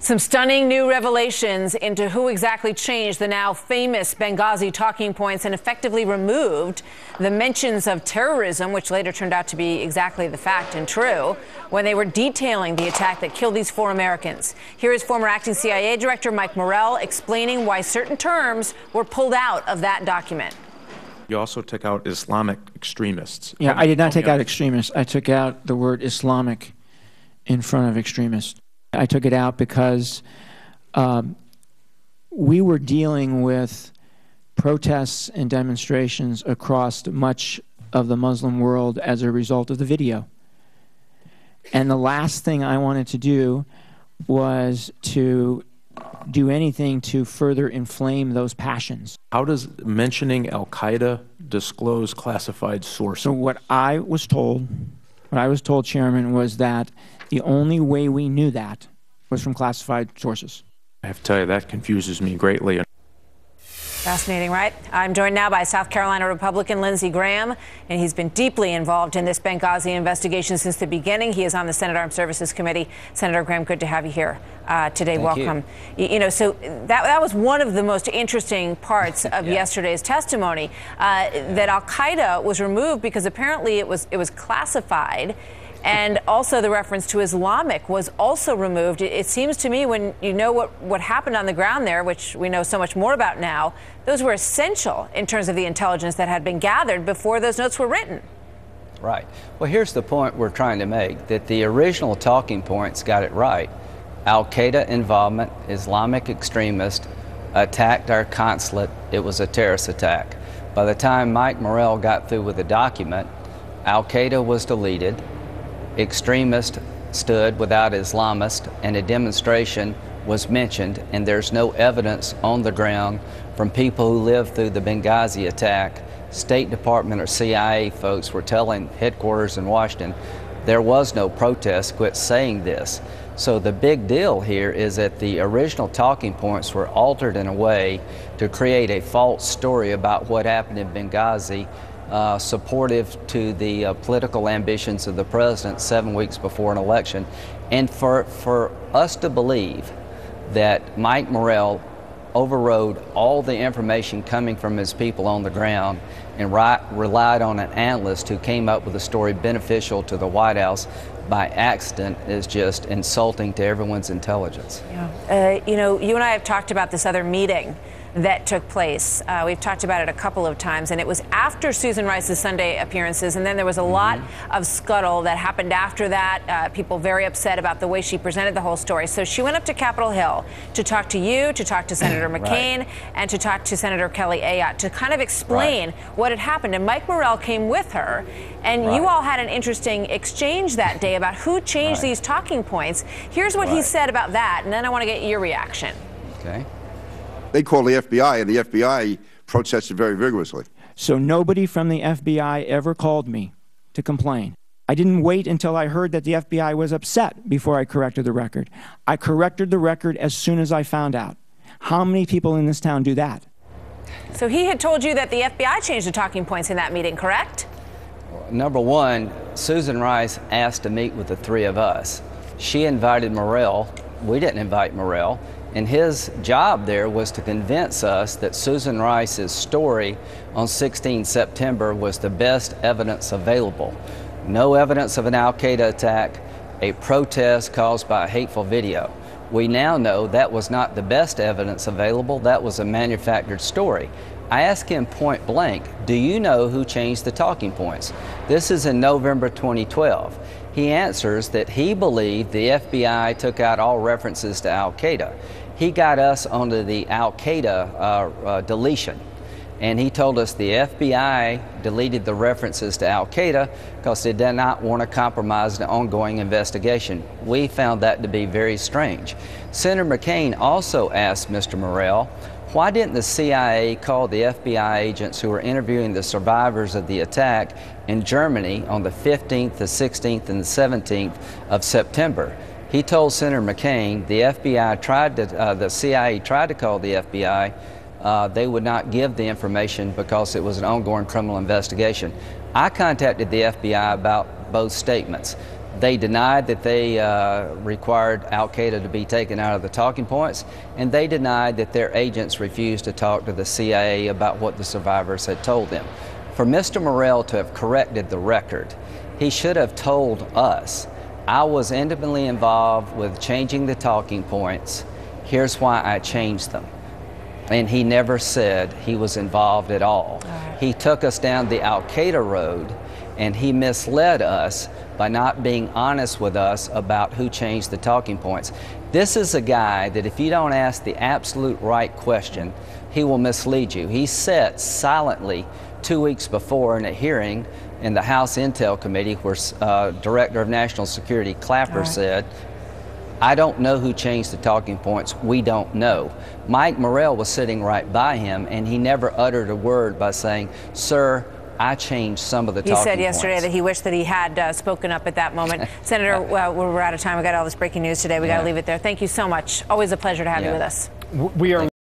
Some stunning new revelations into who exactly changed the now famous Benghazi talking points and effectively removed the mentions of terrorism, which later turned out to be exactly the fact and true, when they were detailing the attack that killed these 4 Americans. Here is former acting CIA Director Mike Morrell explaining why certain terms were pulled out of that document. You also took out Islamic extremists. Yeah, I did not take out extremists. I took out the word Islamic in front of extremists. I took it out because we were dealing with protests and demonstrations across much of the Muslim world as a result of the video. And the last thing I wanted to do was to do anything to further inflame those passions. How does mentioning Al-Qaeda disclose classified sources? So what I was told, Chairman, was that the only way we knew that was from classified sources. I have to tell you, that confuses me greatly. Fascinating, right? I'm joined now by South Carolina Republican Lindsey Graham, and he's been deeply involved in this Benghazi investigation since the beginning. He is on the Senate Armed Services Committee. Senator Graham, good to have you here today. Thank Welcome. You know, so that was one of the most interesting parts of yesterday's testimony, that Al-Qaeda was removed because apparently it was classified. And also the reference to Islamic was also removed. It seems to me, when you know what happened on the ground there, which we know so much more about now, those were essential in terms of the intelligence that had been gathered before those notes were written. Right. Well, here's the point we're trying to make, that the original talking points got it right. Al-Qaeda involvement, Islamic extremists attacked our consulate. It was a terrorist attack. By the time Mike Morrell got through with the document, Al-Qaeda was deleted. Extremist stood without Islamist, and a demonstration was mentioned, and there's no evidence on the ground from people who lived through the Benghazi attack. State Department or CIA folks were telling headquarters in Washington there was no protest, quit saying this. So the big deal here is that the original talking points were altered in a way to create a false story about what happened in Benghazi, supportive to the political ambitions of the president 7 weeks before an election. And for us to believe that Mike Morrell overrode all the information coming from his people on the ground and relied on an analyst who came up with a story beneficial to the White House by accident is just insulting to everyone's intelligence. Yeah. You know, you and I have talked about this other meeting that took place. We've talked about it a couple of times, and it was after Susan Rice's Sunday appearances, and then there was a lot of scuttle that happened after that. People very upset about the way she presented the whole story. So she went up to Capitol Hill to talk to you, to talk to Senator McCain, and to talk to Senator Kelly Ayotte to kind of explain what had happened. And Mike Morrell came with her, and you all had an interesting exchange that day about who changed these talking points. Here's what he said about that, and then I want to get your reaction. Okay. They called the FBI, and the FBI protested very vigorously. So nobody from the FBI ever called me to complain. I didn't wait until I heard that the FBI was upset before I corrected the record. I corrected the record as soon as I found out. How many people in this town do that? So he had told you that the FBI changed the talking points in that meeting, correct? Number one, Susan Rice asked to meet with the 3 of us. She invited Morrell. We didn't invite Morrell. And his job there was to convince us that Susan Rice's story on 16 September was the best evidence available. No evidence of an Al-Qaeda attack, a protest caused by a hateful video. We now know that was not the best evidence available, that was a manufactured story. I asked him point blank, do you know who changed the talking points? This is in November 2012. He answers that he believed the FBI took out all references to Al-Qaeda. He got us onto the Al-Qaeda deletion, and he told us the FBI deleted the references to Al-Qaeda because they did not want to compromise the ongoing investigation. We found that to be very strange. Senator McCain also asked Mr. Morrell, why didn't the CIA call the FBI agents who were interviewing the survivors of the attack in Germany on the 15th, the 16th, and the 17th of September? He told Senator McCain the CIA tried to call the FBI. They would not give the information because it was an ongoing criminal investigation. I contacted the FBI about both statements. They denied that they required al-Qaeda to be taken out of the talking points, and they denied that their agents refused to talk to the CIA about what the survivors had told them. For Mr. Morrell to have corrected the record, he should have told us, I was intimately involved with changing the talking points. Here's why I changed them. And he never said he was involved at all. He took us down the al-Qaeda road, and he misled us by not being honest with us about who changed the talking points. This is a guy that if you don't ask the absolute right question, he will mislead you. He sat silently 2 weeks before in a hearing in the House Intel Committee where Director of National Security Clapper said, I don't know who changed the talking points. We don't know. Mike Morrell was sitting right by him, and he never uttered a word by saying, sir, I changed some of the talking points. He said yesterday that he wished that he had spoken up at that moment. Senator, we're out of time. We got all this breaking news today. We got to leave it there. Thank you so much. Always a pleasure to have you with us. We are